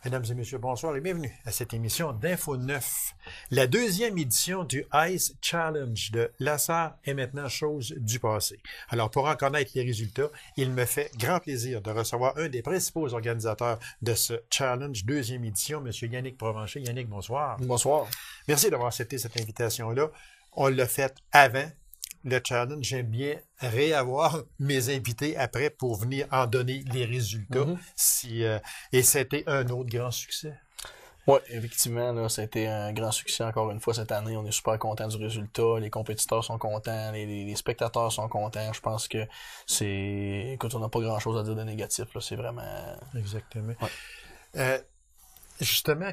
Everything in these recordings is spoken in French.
Mesdames et messieurs, bonsoir et bienvenue à cette émission d'Info 9. La deuxième édition du Ice Challenge de Lassar est maintenant chose du passé. Alors, pour en connaître les résultats, il me fait grand plaisir de recevoir un des principaux organisateurs de ce challenge, deuxième édition, M. Yannick Provencher. Yannick, bonsoir. Bonsoir. Merci d'avoir accepté cette invitation-là. On l'a fait avant le challenge. J'aime bien réavoir mes invités après pour venir en donner les résultats. Et c'était un autre grand succès. Oui, effectivement, là, ça a été un grand succès encore une fois cette année. On est super contents du résultat. Les compétiteurs sont contents, les spectateurs sont contents. Je pense que c'est... Écoute, on n'a pas grand-chose à dire de négatif. Là. C'est vraiment... Exactement. Ouais. Justement,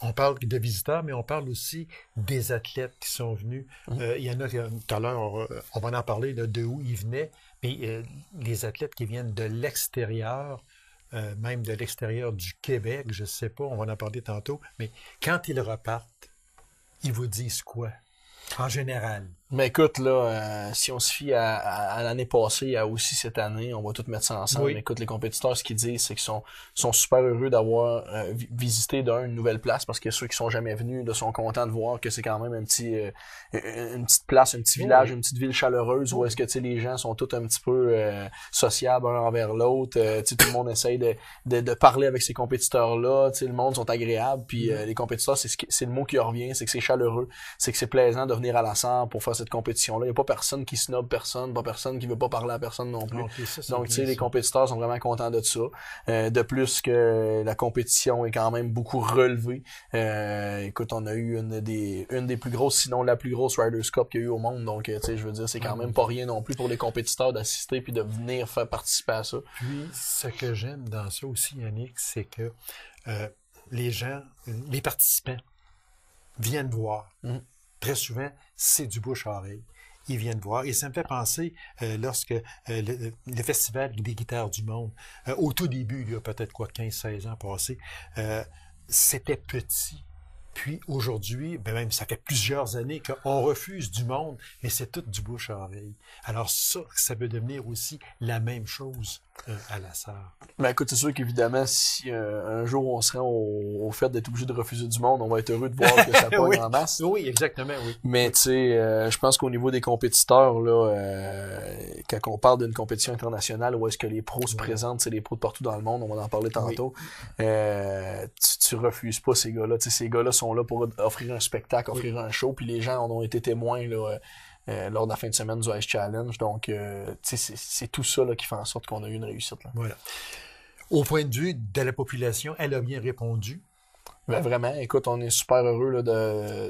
on parle de visiteurs, mais on parle aussi des athlètes qui sont venus. Il y en a, tout à l'heure, on va en parler là, de où ils venaient, mais les athlètes qui viennent de l'extérieur, même de l'extérieur du Québec, je ne sais pas, on va en parler tantôt, mais quand ils repartent, ils vous disent quoi, en général? Mais écoute, là, si on se fie à l'année passée, à aussi cette année, on va tout mettre ça ensemble. Oui. Écoute, les compétiteurs, ce qu'ils disent, c'est qu'ils sont super heureux d'avoir visité une nouvelle place, parce que ceux qui sont jamais venus, là, sont contents de voir que c'est quand même une petite place, un petit village, une petite ville chaleureuse, où est-ce que, tu sais, les gens sont tous un petit peu sociables un envers l'autre. Tu sais, tout le monde essaye de parler avec ces compétiteurs-là. Tu sais, le monde sont agréables, puis les compétiteurs, c'est le mot qui revient, c'est que c'est chaleureux, c'est que c'est plaisant de venir à la Sarre pour faire cette compétition-là. Il n'y a pas personne qui snob personne, pas personne qui veut pas parler à personne non plus. Okay, ça, donc, tu sais, les compétiteurs sont vraiment contents de ça. De plus que la compétition est quand même beaucoup relevée. Écoute, on a eu une des plus grosses, sinon la plus grosse Riders Cup qu'il y a eu au monde. Donc, tu sais, je veux dire, c'est quand même pas rien non plus pour les compétiteurs d'assister puis de venir faire participer à ça. Puis, ce que j'aime dans ça aussi, Yannick, c'est que les gens, les participants viennent voir. Très souvent, c'est du bouche à oreille. Ils viennent voir. Et ça me fait penser, lorsque le Festival des guitares du monde, au tout début, il y a peut-être 15-16 ans passés, c'était petit. Puis aujourd'hui, ben même ça fait plusieurs années qu'on refuse du monde, mais c'est tout du bouche à oreille. Alors ça peut devenir aussi la même chose à la Sarre. Ben écoute, c'est sûr qu'évidemment, si un jour on se rend au fait d'être obligé de refuser du monde, on va être heureux de voir que ça pogne oui, en masse. Oui, exactement, oui. Mais tu sais, je pense qu'au niveau des compétiteurs, là, quand on parle d'une compétition internationale où est-ce que les pros se présentent, c'est les pros de partout dans le monde, on va en parler tantôt, tu refuses pas ces gars-là. Tu sais, ces gars-là sont là pour offrir un spectacle, offrir un show, puis les gens en ont été témoins là, lors de la fin de semaine du Ice Challenge. Donc, tu sais, c'est tout ça là, qui fait en sorte qu'on a eu une réussite. Là. Voilà. Au point de vue de la population, elle a bien répondu. Ben vraiment, écoute, on est super heureux là,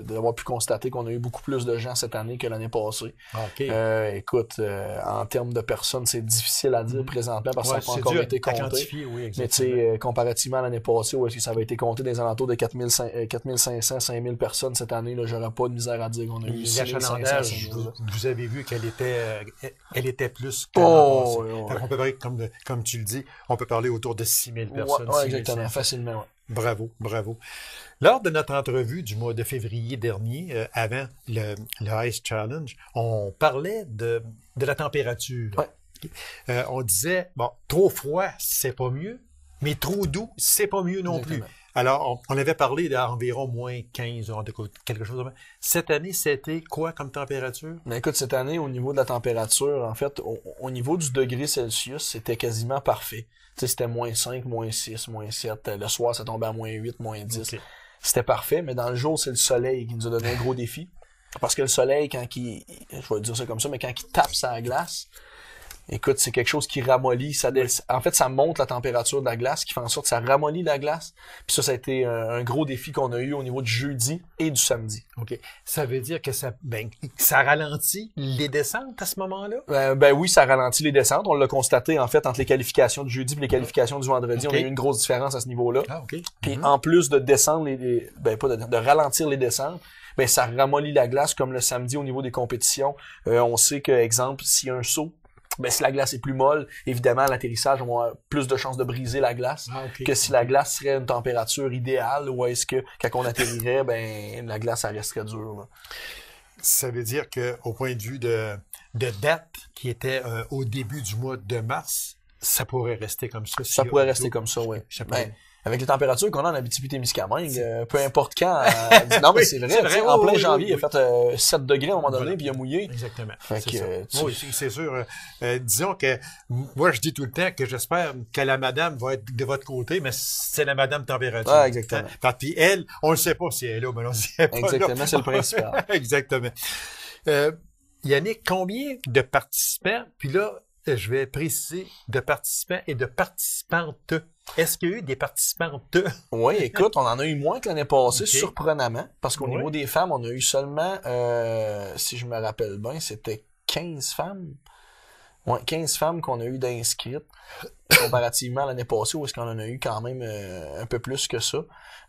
d'avoir pu constater qu'on a eu beaucoup plus de gens cette année que l'année passée. Okay. Écoute, en termes de personnes, c'est difficile à dire présentement parce que ça n'a pas encore été compté. Oui, mais tu sais, comparativement à l'année passée, où est-ce que ça avait été compté dans les alentours de 4500, 5000 personnes cette année, là, j'aurais pas de misère à dire qu'on a eu 6500. Vous avez vu qu'elle était plus que l'an passé. On peut parler, comme tu le dis, on peut parler autour de 6000 personnes. Ouais, exactement, facilement, ouais. Bravo, bravo. Lors de notre entrevue du mois de février dernier, avant le Ice Challenge, on parlait de la température. Ouais. On disait, bon, trop froid, c'est pas mieux, mais trop doux, c'est pas mieux non plus. Alors, on avait parlé d'environ moins 15, quelque chose comme ça. Cette année, c'était quoi comme température? Mais écoute, cette année, au niveau de la température, en fait, au niveau du degré Celsius, c'était quasiment parfait. Tu sais, c'était moins 5, moins 6, moins 7. Le soir, ça tombait à moins 8, moins 10. Okay. C'était parfait, mais dans le jour, c'est le soleil qui nous a donné un gros défi. Parce que le soleil, je vais dire ça comme ça, mais quand il tape sa glace, écoute, c'est quelque chose qui ramollit. En fait, ça monte la température de la glace, qui fait en sorte que ça ramollit la glace. Puis ça a été un gros défi qu'on a eu au niveau du jeudi et du samedi. OK. Ça veut dire que ça ralentit les descentes à ce moment-là? Ben oui, ça ralentit les descentes. On l'a constaté, en fait, entre les qualifications du jeudi et les qualifications du vendredi. Okay. On a eu une grosse différence à ce niveau-là. Ah, OK. Puis en plus de descendre de ralentir les descentes, ben ça ramollit la glace comme le samedi au niveau des compétitions. On sait que, exemple, s'il y a un saut, ben si la glace est plus molle, évidemment, à l'atterrissage, on va avoir plus de chances de briser la glace que si la glace serait une température idéale, ou est-ce que, quand on atterrirait, ben la glace, ça resterait dure. Là. Ça veut dire qu'au point de vue de date, qui était au début du mois de mars, ça pourrait rester comme ça. Ça pourrait rester comme ça, oui. avec les températures qu'on a en Abitibi-Témiscamingue, peu importe quand, non, mais c'est vrai, en plein janvier, il a fait 7 degrés à un moment donné, puis il a mouillé. Exactement. Ça. Oui, c'est sûr. Disons que, moi, je dis tout le temps que j'espère que la madame va être de votre côté, mais c'est la madame température. Ah, exactement. Puis elle, on le sait pas si elle est là, mais on le sait pas. Exactement, c'est le principal. Exactement. Yannick, combien de participants, puis là, je vais préciser, de participants et de participantes. Est-ce qu'il y a eu des participantes? Oui, écoute, on en a eu moins que l'année passée, surprenamment, parce qu'au niveau Oui. des femmes, on a eu seulement, si je me rappelle bien, c'était 15 femmes. Ouais, 15 femmes qu'on a eu d'inscrites, comparativement à l'année passée, où est-ce qu'on en a eu quand même un peu plus que ça.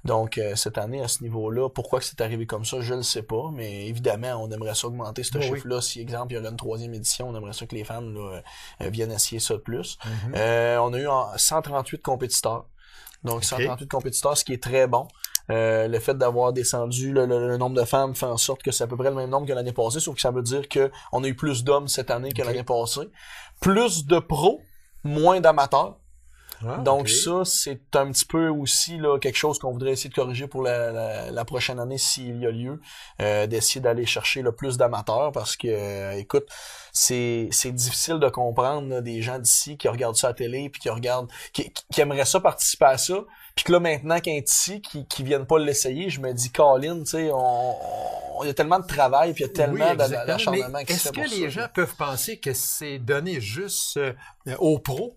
Donc, cette année, à ce niveau-là, pourquoi que c'est arrivé comme ça, je ne le sais pas, mais évidemment, on aimerait ça augmenter ce chiffre-là. Si, exemple, il y aurait une 3e édition, on aimerait ça que les femmes là, viennent essayer ça de plus. On a eu 138 compétiteurs. Donc, 138 compétiteurs, ce qui est très bon. Le fait d'avoir descendu le nombre de femmes fait en sorte que c'est à peu près le même nombre que l'année passée, sauf que ça veut dire que on a eu plus d'hommes cette année que l'année passée. Plus de pros, moins d'amateurs. Donc ça, c'est un petit peu aussi là quelque chose qu'on voudrait essayer de corriger pour la prochaine année s'il y a lieu, d'essayer d'aller chercher le plus d'amateurs parce que, écoute, c'est difficile de comprendre là, des gens d'ici qui regardent ça à la télé puis qui regardent, qui aimeraient ça participer à ça, puis que là maintenant qu'un ici qui viennent pas l'essayer, je me dis Colin, tu sais, il y a tellement de travail puis il y a tellement d'acharnement qui se fait pour ça. Est-ce que les gens peuvent penser que c'est donné juste aux pros?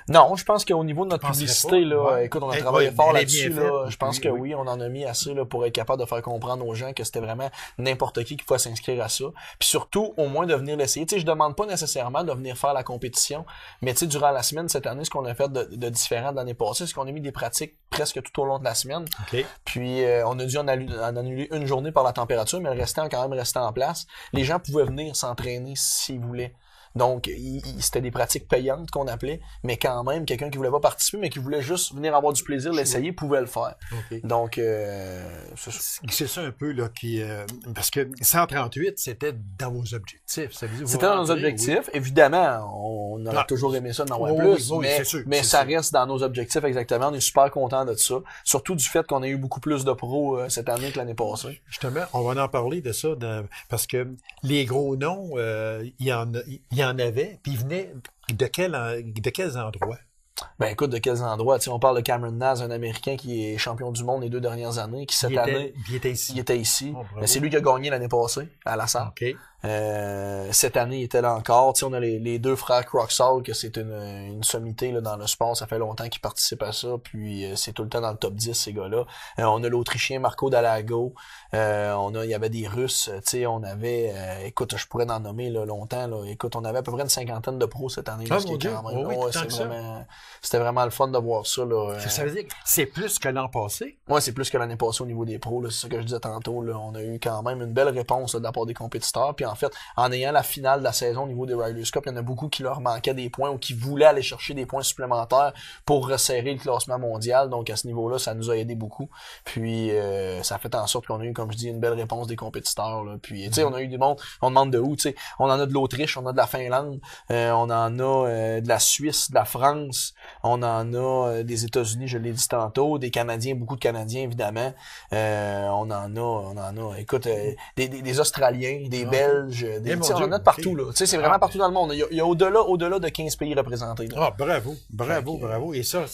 Non, je pense qu'au niveau de notre publicité, là, écoute, on a travaillé fort là-dessus, là. Je pense que oui, on en a mis assez, là, pour être capable de faire comprendre aux gens que c'était vraiment n'importe qui pouvait s'inscrire à ça. Puis surtout, au moins de venir l'essayer. Tu sais, je demande pas nécessairement de venir faire la compétition, mais tu sais, durant la semaine, cette année, ce qu'on a fait de différent de l'année passée, c'est qu'on a mis des pratiques presque tout au long de la semaine. Puis, on a dû en annuler une journée par la température, mais le restant a quand même resté en place. Les gens pouvaient venir s'entraîner s'ils voulaient. Donc, c'était des pratiques payantes qu'on appelait, mais quand même, quelqu'un qui voulait pas participer, mais qui voulait juste venir avoir du plaisir, l'essayer, pouvait le faire. Donc, c'est ça un peu, là, parce que 138, c'était dans vos objectifs. C'était dans nos objectifs. Oui. Évidemment, on aurait toujours aimé ça d'en avoir plus, mais ça reste dans nos objectifs exactement. On est super contents de ça. Surtout du fait qu'on a eu beaucoup plus de pros cette année que l'année passée. Justement, on va en parler de ça, parce que les gros noms, il y en avait, puis ils venaient de quels endroits? Ben écoute, de quels endroits? Tu sais, on parle de Cameron Naz, un Américain qui est champion du monde les 2 dernières années, qui cette année... Il était ici. Oh, c'est lui qui a gagné l'année passée, à la salle. Cette année, il était là encore. Tu sais, on a les 2 frères Croxall, que c'est une sommité là, dans le sport. Ça fait longtemps qu'ils participent à ça. Puis c'est tout le temps dans le top 10, ces gars-là. On a l'Autrichien Marco Dalago. Il y avait des Russes. Tu sais, on avait... écoute, je pourrais en nommer là, longtemps. Là. Écoute, on avait à peu près une 50aine de pros cette année. C'était vraiment le fun de voir ça. Là. Ça veut dire que c'est plus que l'an passé? Ouais, c'est plus que l'année passée au niveau des pros. Là. C'est ça que je disais tantôt. Là. On a eu quand même une belle réponse là, de la part des compétiteurs. Puis en fait, en ayant la finale de la saison au niveau des Riders Cup, il y en a beaucoup qui leur manquaient des points ou qui voulaient aller chercher des points supplémentaires pour resserrer le classement mondial. Donc à ce niveau-là, ça nous a aidé beaucoup. Puis ça a fait en sorte qu'on a eu, comme je dis, une belle réponse des compétiteurs. Là. Puis tu sais, on a eu du monde, on demande de où, tu sais. On en a de l'Autriche, on a de la Finlande, on en a de la Suisse, de la France, on en a des États-Unis, je l'ai dit tantôt, des Canadiens, beaucoup de Canadiens évidemment. On en a, écoute, des Australiens, des Belges, on en a de partout, là. Tu sais, c'est vraiment partout dans le monde. Il y a au-delà de 15 pays représentés, là. Bravo. Et ça,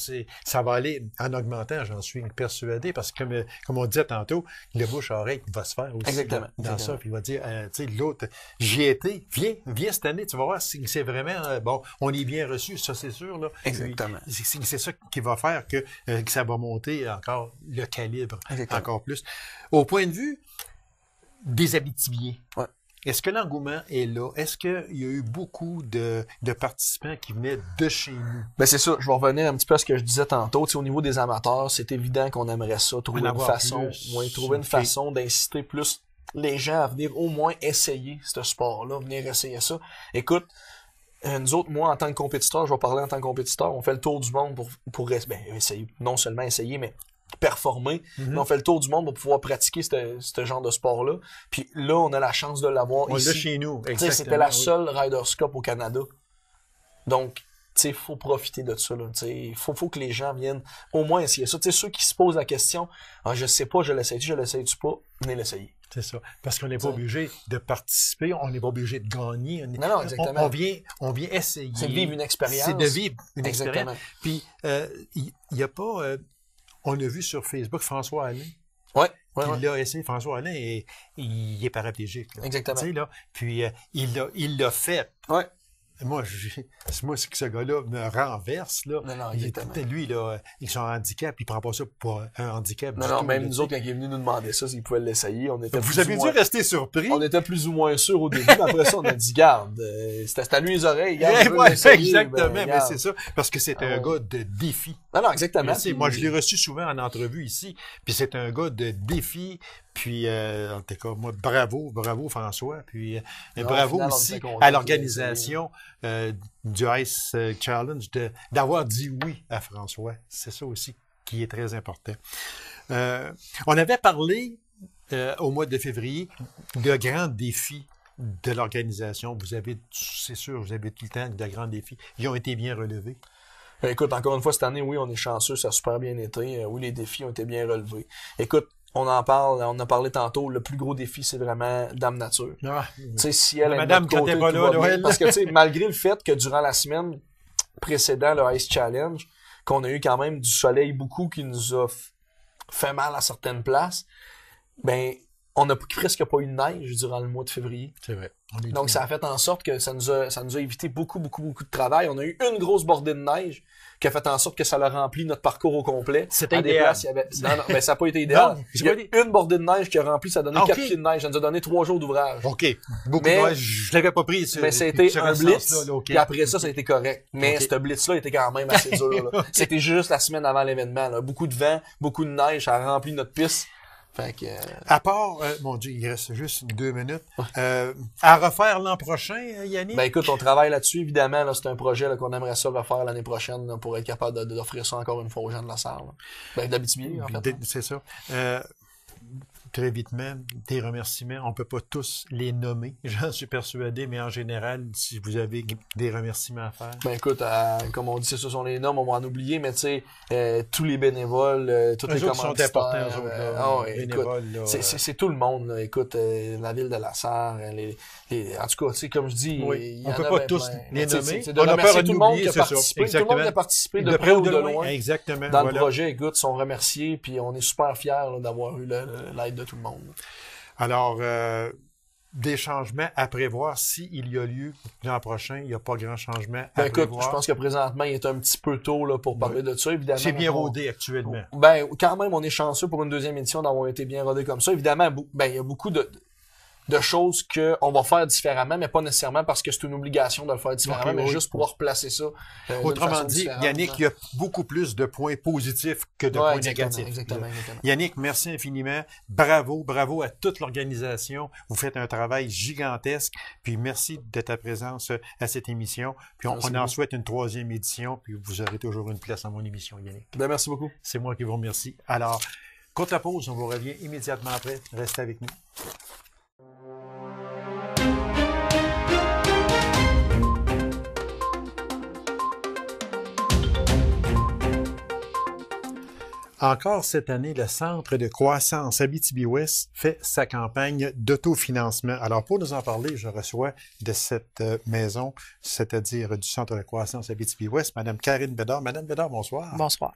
ça va aller en augmentant, j'en suis persuadé, parce que, comme on disait tantôt, le bouche-oreille va se faire aussi. Exactement. Dans ça, puis il va dire, tu sais, l'autre, j'y ai été, viens cette année, tu vas voir si c'est vraiment, bon, on est bien reçu, ça c'est sûr, là. Exactement. C'est ça qui va faire que ça va monter encore le calibre, encore plus. Au point de vue des Abitibiens. Ouais. Est-ce que l'engouement est là? Est-ce qu'il y a eu beaucoup de participants qui venaient de chez nous? Ben c'est ça, je vais revenir un petit peu à ce que je disais tantôt. Tu sais, au niveau des amateurs, c'est évident qu'on aimerait ça, trouver une façon d'inciter plus les gens à venir au moins essayer ce sport-là, venir essayer ça. Écoute, nous autres, moi, en tant que compétiteur, je vais parler en tant que compétiteur, on fait le tour du monde pour essayer, non seulement essayer, mais performer. On fait le tour du monde pour pouvoir pratiquer ce genre de sport-là. Puis là, on a la chance de l'avoir ici. On l'a chez nous, exactement. C'était la seule Riders Cup au Canada. Donc, sais, faut profiter de ça, là. Tu sais, faut que les gens viennent au moins essayer ça. Tu sais, ceux qui se posent la question, je sais pas, je l'essaye-tu pas, venez l'essayer. C'est ça. Parce qu'on n'est pas obligé de participer, on n'est pas obligé de gagner. Non, exactement. On vient essayer. C'est de vivre une expérience. C'est de vivre une Exactement. expérience. Puis, il y a pas... on a vu sur Facebook François Alain. Ouais. Il l'a essayé, François Alain, et il est paraplégique. Là. Exactement. Tu sais, là, puis, il l'a fait. Ouais. Moi, c'est que ce gars-là me renverse, là. Non, exactement. Lui, là, il son handicap, il prend pas ça pour un handicap. Non, même nous autres, quand il est venu nous demander ça, s'il pouvait l'essayer, on était Vous avez dû rester surpris. On était plus ou moins sûrs au début, mais après ça, on a dit, garde, c'est à lui les oreilles, garde. Ouais, exactement, mais c'est ça. Parce que c'est un gars de défi. Non, exactement. Moi, je l'ai reçu souvent en entrevue ici, puis c'est un gars de défi. Puis, en tout cas, moi, bravo François. Puis, bravo aussi à l'organisation du Ice Challenge d'avoir dit oui à François. C'est ça aussi qui est très important. On avait parlé au mois de février de grands défis de l'organisation. C'est sûr, vous avez tout le temps de grands défis. Ils ont été bien relevés. Écoute, encore une fois, cette année, oui, on est chanceux, ça a super bien été. Oui, les défis ont été bien relevés. Écoute, on en parlé tantôt, le plus gros défi, c'est vraiment Dame Nature. Tu sais, si elle est Madame, quand t'es pas là, Noël. Parce que, tu sais, malgré le fait que durant la semaine précédente, le Ice Challenge, qu'on a eu quand même du soleil beaucoup qui nous a fait mal à certaines places, ben, on n'a presque pas eu de neige durant le mois de février. C'est vrai. Donc, ça a fait en sorte que ça nous a évité beaucoup de travail. On a eu une grosse bordée de neige qui a fait en sorte que ça a rempli notre parcours au complet. C'était idéal. Non, mais ça n'a pas été idéal. Non, il y a une bordée de neige qui a rempli, ça a donné 4 pieds de neige. Ça nous a donné 3 jours d'ouvrage. OK. Beaucoup de neige. Je l'avais pas pris. Mais c'était un blitz. Puis après ça a été correct. Mais ce blitz-là était quand même assez dur. Là. C'était juste la semaine avant l'événement. Là. Beaucoup de vent, beaucoup de neige, ça a rempli notre piste. Fait que, à part, mon Dieu, il reste juste 2 minutes. À refaire l'an prochain, Yannick? Ben écoute, on travaille là-dessus, évidemment. Là, c'est un projet là, qu'on aimerait ça refaire l'année prochaine là, pour être capable d'offrir ça encore une fois aux gens de la salle. Là. Ben, d'Abitibi, en fait. C'est ça. Très vitement, des remerciements. On peut pas tous les nommer, j'en suis persuadé, mais en général, si vous avez des remerciements à faire. Ben écoute, comme on dit, ce sont les noms, on va en oublier, mais tu sais, tous les bénévoles, tous les commanditaires. C'est tout le monde, là. Écoute, la ville de La Sarre, en tout cas, tu sais, comme je dis, oui, on peut pas tous les nommer. On a peur de oublier, c'est ça. Tout le monde qui a participé de près ou de loin. Exactement. Dans le projet, écoute, sont remerciés, puis on est super fiers là, d'avoir eu l'aide de tout le monde. Alors, des changements à prévoir s'il y a lieu l'an prochain. Il n'y a pas grand changement à prévoir. Écoute, je pense que présentement, il est un petit peu tôt là, pour parler de ça. Évidemment, c'est bien rodé actuellement. Ben, quand même, on est chanceux pour une deuxième édition d'avoir été bien rodé comme ça. Évidemment, ben, il y a beaucoup de choses qu'on va faire différemment, mais pas nécessairement parce que c'est une obligation de le faire différemment, mais juste pour replacer ça. Autrement dit, Yannick, il y a beaucoup plus de points positifs que de points négatifs. Exactement. Yannick, merci infiniment. Bravo à toute l'organisation. Vous faites un travail gigantesque. Puis merci de ta présence à cette émission. Puis on en souhaite une 3e édition. Puis vous aurez toujours une place dans mon émission, Yannick. Ben, merci beaucoup. C'est moi qui vous remercie. Alors, courte la pause, on vous revient immédiatement après. Restez avec nous. Encore cette année, le Centre de croissance Abitibi-Ouest fait sa campagne d'autofinancement. Alors, pour nous en parler, je reçois de cette maison, c'est-à-dire du Centre de croissance Abitibi-Ouest, Mme Karine Bédard. Madame Bédard, bonsoir. Bonsoir.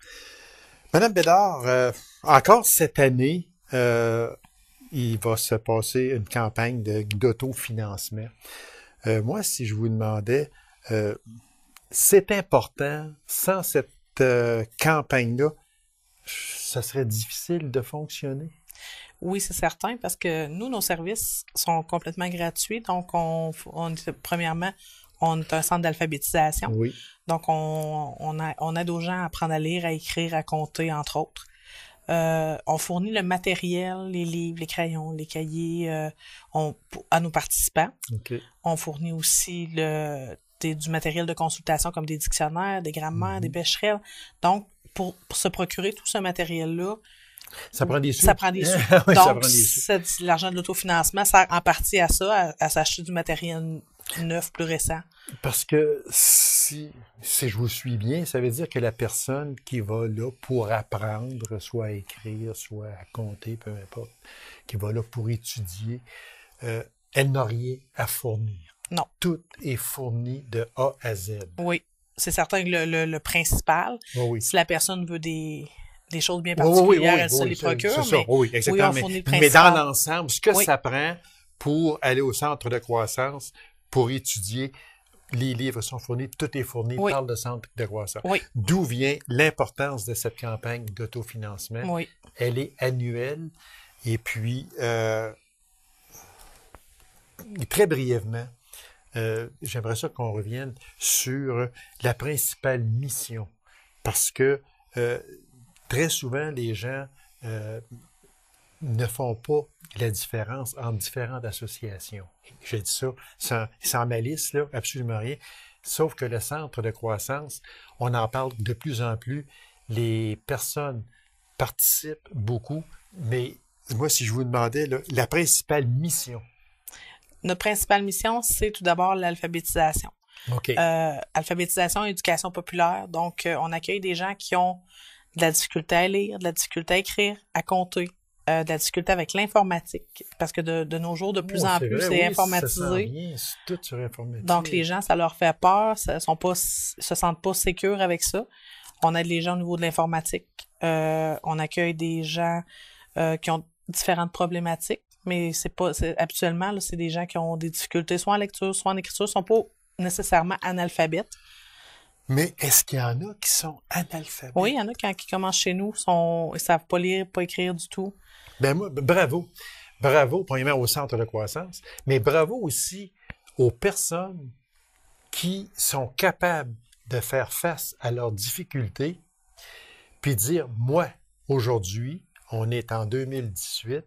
Madame Bédard, encore cette année, il va se passer une campagne d'autofinancement. Moi, si je vous demandais, c'est important, sans cette campagne-là, ça serait difficile de fonctionner? Oui, c'est certain, parce que nous, nos services sont complètement gratuits. Donc, premièrement, on est un centre d'alphabétisation. Oui. Donc, on aide aux gens à apprendre à lire, à écrire, à compter, entre autres. On fournit le matériel, les livres, les crayons, les cahiers à nos participants. Okay. On fournit aussi du matériel de consultation comme des dictionnaires, des grammaires, des bécherelles. Donc, pour se procurer tout ce matériel-là, ça prend des sous. Ça prend des sous. Oui, donc, l'argent de l'autofinancement sert en partie à ça, à s'acheter du matériel neuf, plus récent. Parce que si je vous suis bien, ça veut dire que la personne qui va là pour apprendre, soit à écrire, soit à compter, peu importe, qui va là pour étudier, elle n'a rien à fournir. Non. Tout est fourni de A à Z. Oui. C'est certain que le principal, Oui. si la personne veut des choses bien particulières, elle se les procure. C'est ça, mais oui, exactement. on fournit le Mais principal. dans l'ensemble, ce que ça prend pour aller au centre de croissance, pour étudier, les livres sont fournis, tout est fourni par le centre de croissance. Oui. D'où vient l'importance de cette campagne d'autofinancement. Oui. Elle est annuelle. Et puis, très brièvement, j'aimerais ça qu'on revienne sur la principale mission. Parce que très souvent, les gens ne font pas la différence entre différentes associations. Je dis ça sans malice, là, absolument rien. Sauf que le centre de croissance, on en parle de plus en plus. Les personnes participent beaucoup, mais moi, si je vous demandais là, la principale mission. Notre principale mission, c'est tout d'abord l'alphabétisation. OK. Alphabétisation et éducation populaire. Donc, on accueille des gens qui ont de la difficulté à lire, de la difficulté à écrire, à compter, de la difficulté avec l'informatique. Parce que de nos jours, de plus en plus, c'est informatisé. C'est tout sur informatique. Donc, les gens, ça leur fait peur, se sentent pas sécures avec ça. On aide les gens au niveau de l'informatique. On accueille des gens qui ont différentes problématiques. Mais habituellement, là, c'est des gens qui ont des difficultés soit en lecture, soit en écriture, sont pas nécessairement analphabètes. Mais est-ce qu'il y en a qui sont analphabètes? Oui, il y en a qui commencent chez nous, ils savent pas lire, pas écrire du tout. Ben moi, bravo. Bravo, premièrement, au centre de croissance, mais bravo aussi aux personnes qui sont capables de faire face à leurs difficultés, puis dire, moi, aujourd'hui, on est en 2018,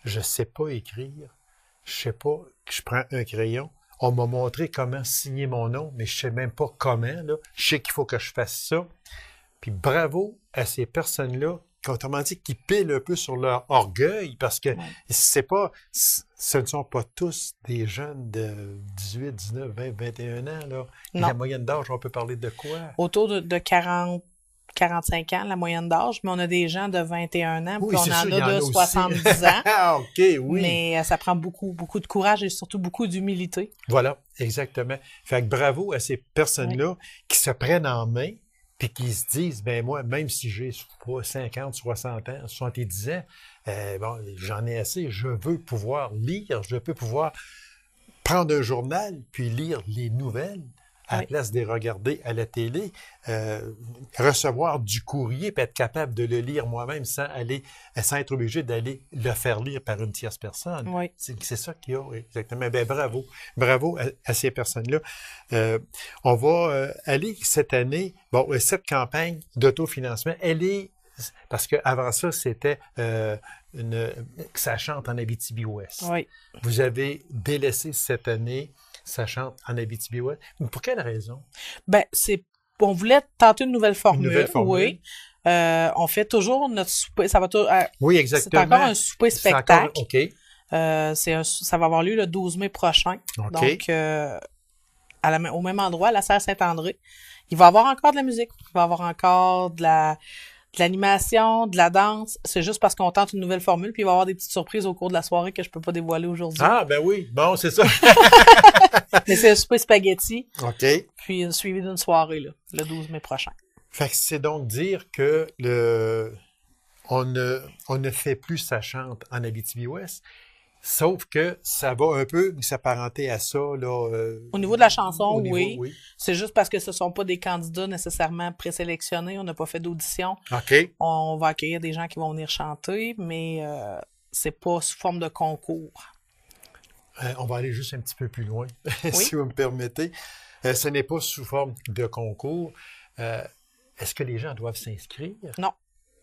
je sais pas écrire, je sais pas, je prends un crayon, on m'a montré comment signer mon nom, mais je sais même pas comment, là. Je sais qu'il faut que je fasse ça. Puis bravo à ces personnes-là, autrement dit, qui pilent un peu sur leur orgueil, parce que ce ne sont pas tous des jeunes de 18, 19, 20, 21 ans, là. Non. La moyenne d'âge, on peut parler de quoi? Autour de 40, 45 ans, la moyenne d'âge, mais on a des gens de 21 ans, puis on en a de 70 ans. Ah, OK, oui. Mais ça prend beaucoup, beaucoup de courage et surtout beaucoup d'humilité. Voilà, exactement. Fait que bravo à ces personnes-là qui se prennent en main puis qui se disent, ben moi, même si j'ai 50, 60 ans, 70 ans, bon, j'en ai assez, je veux pouvoir lire, je peux pouvoir prendre un journal puis lire les nouvelles à la place de les regarder à la télé, recevoir du courrier puis être capable de le lire moi-même sans être obligé d'aller le faire lire par une tierce personne. Oui. C'est ça qu'il y a, exactement. Ben bravo. Bravo à ces personnes-là. On va aller cette année, cette campagne d'autofinancement, elle est, parce qu'avant ça, c'était ça chante en Abitibi-Ouest. Oui. Vous avez délaissé cette année ça chante en Abitibi-Ouest. Pour quelle raison? Ben, on voulait tenter une nouvelle formule. Oui. On fait toujours notre souper. Ça va oui, exactement. C'est encore un souper spectacle. OK. Ça va avoir lieu le 12 mai prochain. OK. Donc, au même endroit, à la Serre Saint-André. Il va y avoir encore de la musique. Il va y avoir encore de l'animation, de la danse. C'est juste parce qu'on tente une nouvelle formule, puis il va y avoir des petites surprises au cours de la soirée que je peux pas dévoiler aujourd'hui. Ah, ben oui. Bon, c'est ça. Mais c'est un souper spaghetti. OK. Puis suivi d'une soirée, là, le 12 mai prochain. Fait que c'est donc dire que on ne fait plus ça chante en Abitibi-Ouest. Sauf que ça va un peu s'apparenter à ça, là. Au niveau de la chanson, oui. C'est juste parce que ce sont pas des candidats nécessairement présélectionnés. On n'a pas fait d'audition. OK. On va accueillir des gens qui vont venir chanter, mais c'est pas sous forme de concours. On va aller juste un petit peu plus loin, si vous me permettez. Ce n'est pas sous forme de concours. Est-ce que les gens doivent s'inscrire? Non.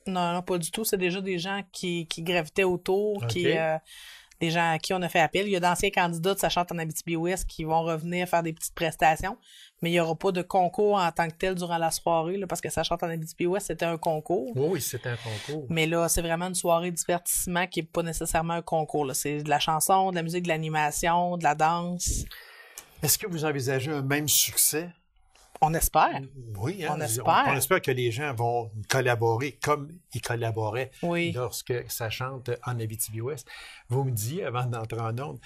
Non, pas du tout. C'est déjà des gens qui gravitaient autour, des gens à qui on a fait appel. Il y a d'anciens candidats de Ça chante en Abitibi-Ouest qui vont revenir faire des petites prestations, mais il n'y aura pas de concours en tant que tel durant la soirée, là, parce que Ça chante en Abitibi-Ouest, c'était un concours. Oui, c'était un concours. Mais là, c'est vraiment une soirée de divertissement qui n'est pas nécessairement un concours, là. C'est de la chanson, de la musique, de l'animation, de la danse. Est-ce que vous envisagez un même succès On espère. Oui, hein, On espère. on espère que les gens vont collaborer comme ils collaboraient Oui. lorsque ça chante en Abitibi-Ouest. Vous me disiez, avant d'entrer en onde,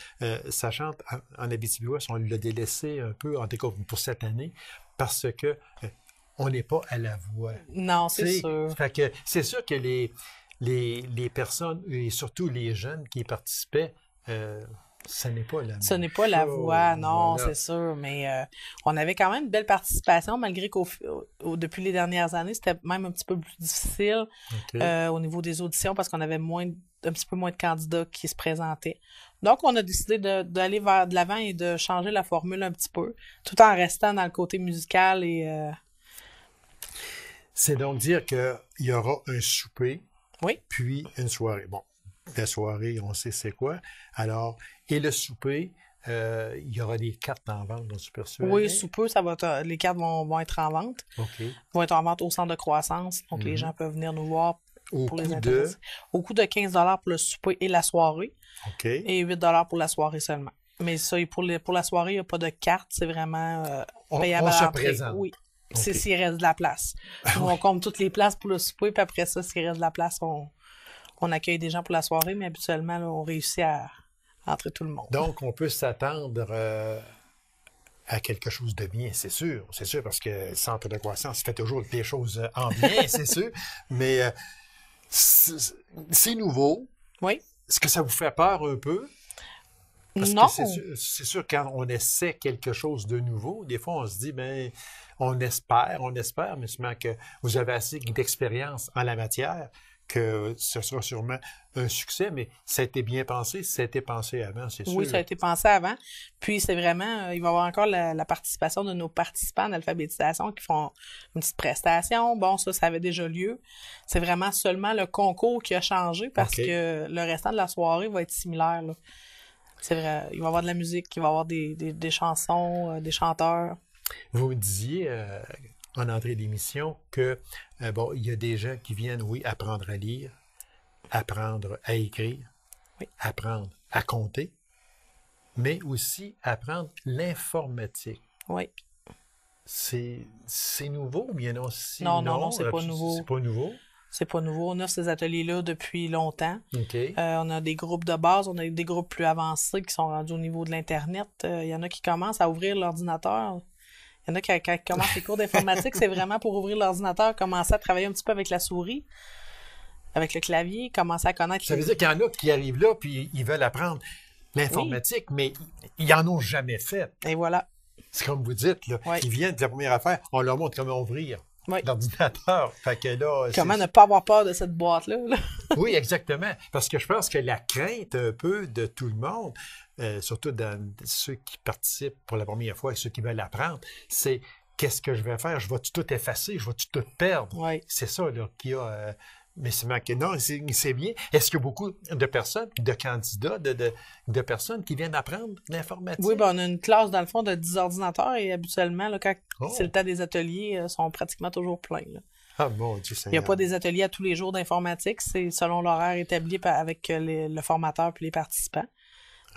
ça chante en Abitibi-Ouest, on l'a délaissé un peu, en tout cas pour cette année, parce que on n'est pas à la voix. Non, c'est sûr. Fait que c'est sûr que les personnes, et surtout les jeunes qui participaient, ce n'est pas la Ce même n'est pas la chose. voix, non, Voilà. c'est sûr, mais on avait quand même une belle participation, malgré depuis les dernières années, c'était même un petit peu plus difficile OK. au niveau des auditions parce qu'on avait un petit peu moins de candidats qui se présentaient. Donc, on a décidé d'aller vers de l'avant et de changer la formule un petit peu, tout en restant dans le côté musical et C'est donc dire qu'il y aura un souper, oui. puis une soirée. Bon, la soirée, on sait c'est quoi. Alors, et le souper, il y aura des cartes en vente, j'en suis persuadé. Oui, sous peu, les cartes vont être en vente. OK. Vont être en vente au centre de croissance. Donc, les gens peuvent venir nous voir Au pour les coût de... intéresser. Au coût de 15 pour le souper et la soirée. OK. Et 8 pour la soirée seulement. Mais ça, pour la soirée, il n'y a pas de carte. C'est vraiment payable on à se l'entrée. présente. Oui. OK. C'est s'il reste de la place. Nous, on compte toutes les places pour le souper, puis après ça, s'il reste de la place, on accueille des gens pour la soirée, mais habituellement, là, on réussit à entrer tout le monde. Donc, on peut s'attendre à quelque chose de bien, c'est sûr, parce que le centre de croissance fait toujours des choses en bien, c'est sûr, mais c'est nouveau. Oui. Est-ce que ça vous fait peur un peu? Parce Non. que c'est sûr, quand on essaie quelque chose de nouveau, des fois, on se dit, ben, on espère, mais sûrement que vous avez assez d'expérience en la matière, que ce sera sûrement un succès, mais ça a été bien pensé, ça a été pensé avant, c'est sûr. Oui, ça a été pensé avant. Puis, c'est vraiment, il va y avoir encore la participation de nos participants d'alphabétisation qui font une petite prestation. Bon, ça avait déjà lieu. C'est vraiment seulement le concours qui a changé parce OK. que le restant de la soirée va être similaire, là. C'est vrai, il va y avoir de la musique, il va y avoir des chansons, des chanteurs. Vous me disiez en entrée d'émission que bon, il y a des gens qui viennent, oui, apprendre à lire, apprendre à écrire, Oui. apprendre à compter, mais aussi apprendre l'informatique. Oui. C'est nouveau ou bien non? Non, c'est pas nouveau. C'est pas nouveau? C'est pas nouveau. On a ces ateliers-là depuis longtemps. OK. On a des groupes de base, on a des groupes plus avancés qui sont rendus au niveau de l'Internet. Il y en a qui commencent à ouvrir l'ordinateur. Il y en a qui commencent les cours d'informatique, c'est vraiment pour ouvrir l'ordinateur, commencer à travailler un petit peu avec la souris, avec le clavier, commencer à connaître... Ça veut dire qu'il y en a qui arrivent là puis ils veulent apprendre l'informatique, mais ils n'en ont jamais fait. Et voilà. C'est comme vous dites, là. Oui. Ils viennent, la première affaire, on leur montre comment ouvrir Oui. l'ordinateur. Fait que là, Comment ne pas avoir peur de cette boîte-là? Là? Oui, exactement. Parce que je pense que la crainte un peu de tout le monde, surtout dans ceux qui participent pour la première fois et ceux qui veulent apprendre, c'est qu'est-ce que je vais faire? Je vais tout effacer? Je vais tout perdre? Oui. C'est ça là, qu'il y a. Mais c'est marqué. Non, c'est bien. Est-ce qu'il y a beaucoup de personnes, de candidats, de personnes qui viennent apprendre l'informatique? Oui, ben on a une classe, dans le fond, de 10 ordinateurs et habituellement, là, quand Oh. c'est le temps des ateliers, sont pratiquement toujours pleins. Là. Ah, mon Dieu Il n'y a Seigneur. pas des ateliers à tous les jours d'informatique, c'est selon l'horaire établi avec le formateur puis les participants.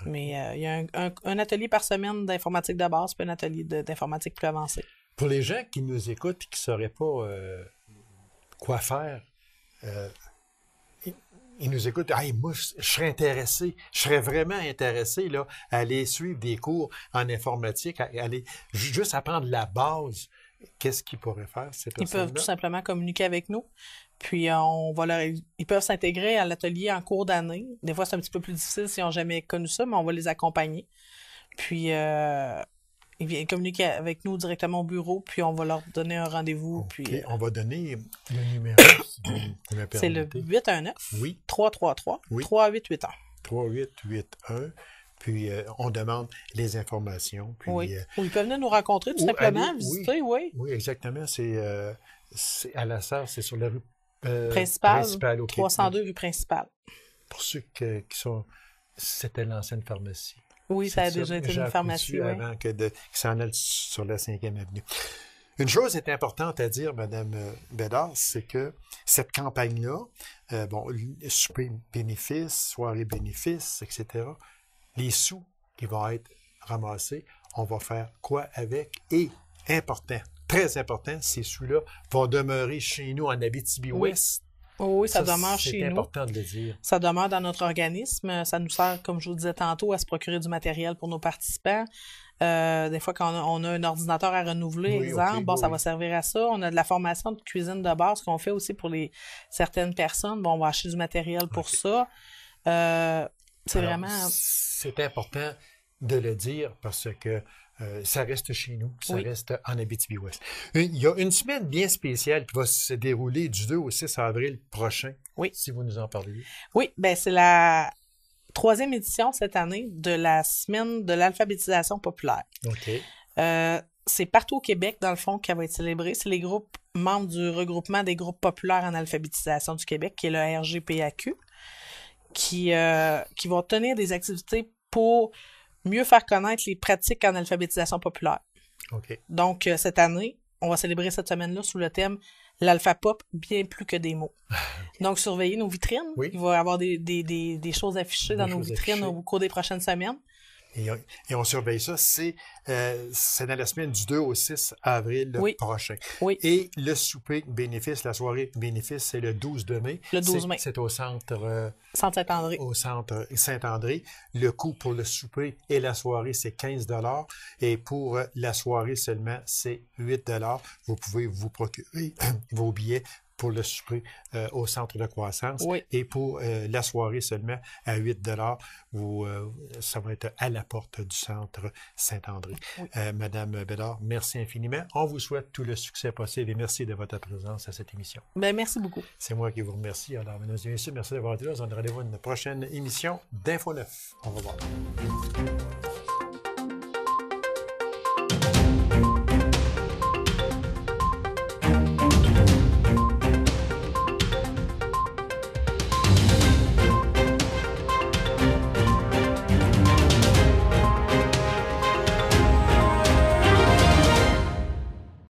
Mais il y a un atelier par semaine d'informatique de base puis un atelier d'informatique plus avancé. Pour les gens qui nous écoutent et qui ne sauraient pas quoi faire, ils nous écoutent. Hey, moi, je serais intéressé, je serais vraiment intéressé là, à aller suivre des cours en informatique, à aller juste apprendre la base. Qu'est-ce qu'ils pourraient faire, ces Ils personnes-là? peuvent tout simplement communiquer avec nous. Puis ils peuvent s'intégrer à l'atelier en cours d'année. Des fois, c'est un petit peu plus difficile s'ils n'ont jamais connu ça, mais on va les accompagner. Puis ils viennent communiquer avec nous directement au bureau, puis on va leur donner un rendez-vous. OK, Puis on va donner le numéro, si vous me c'est le permettez. 819 Oui. 333 Oui. 3881. 3881. Puis on demande les informations. Puis, Oui. Ou ils peuvent venir nous rencontrer tout ou simplement, aller- visiter, oui. Oui, exactement. C'est à la Sarre, c'est sur la rue Principale, OK. 302 rue principale. Pour ceux qui sont... C'était l'ancienne pharmacie. Oui, ça a C'est déjà été j'ai une appris pharmacie, dessus oui. avant que s'en aille sur la 5e avenue. Une chose est importante à dire, Mme Bédard, c'est que cette campagne-là, bon, souper bénéfice, soirée bénéfice, etc., les sous qui vont être ramassés, on va faire quoi avec? Et, important, très important, ces sous-là vont demeurer chez nous en Abitibi-Ouest. Oui, ça demeure chez nous. C'est important de le dire. Ça demeure dans notre organisme. Ça nous sert, comme je vous disais tantôt, à se procurer du matériel pour nos participants. Des fois, quand on a un ordinateur à renouveler, exemple, ça va servir à ça. On a de la formation de cuisine de base qu'on fait aussi pour certaines personnes. Bon, on va acheter du matériel pour ça. C'est important de le dire parce que ça reste chez nous, ça reste en Abitibi-Ouest. Il y a une semaine bien spéciale qui va se dérouler du 2 au 6 avril prochain, si vous nous en parlez. Oui, bien c'est la 3e édition cette année de la semaine de l'alphabétisation populaire. OK. C'est partout au Québec, dans le fond, qu'elle va être célébrée. C'est les groupes membres du regroupement des groupes populaires en alphabétisation du Québec, qui est le RGPAQ, qui vont tenir des activités pour mieux faire connaître les pratiques en alphabétisation populaire. OK. Donc, cette année, on va célébrer cette semaine-là sous le thème « L'alpha-pop, bien plus que des mots ». Donc, surveillez nos vitrines. Oui. Il va y avoir des choses affichées dans nos vitrines au cours des prochaines semaines. Et on surveille ça. C'est dans la semaine du 2 au 6 avril prochain. Oui. Et le souper bénéfice, la soirée bénéfice, c'est le 12 mai. Le 12 mai. C'est au centre Saint-André. Au centre Saint-André. Le coût pour le souper et la soirée, c'est 15 $. Et pour la soirée seulement, c'est 8 $. Vous pouvez vous procurer vos billets pour le souper au centre de croissance. Oui. Et pour la soirée seulement à 8 $, ça va être à la porte du centre Saint-André. Oui. Madame Bédard, merci infiniment. On vous souhaite tout le succès possible et merci de votre présence à cette émission. Ben, merci beaucoup. C'est moi qui vous remercie. Alors, mesdames et messieurs, merci d'avoir été là. On se donne rendez-vous à une prochaine émission d'Info 9. Au revoir.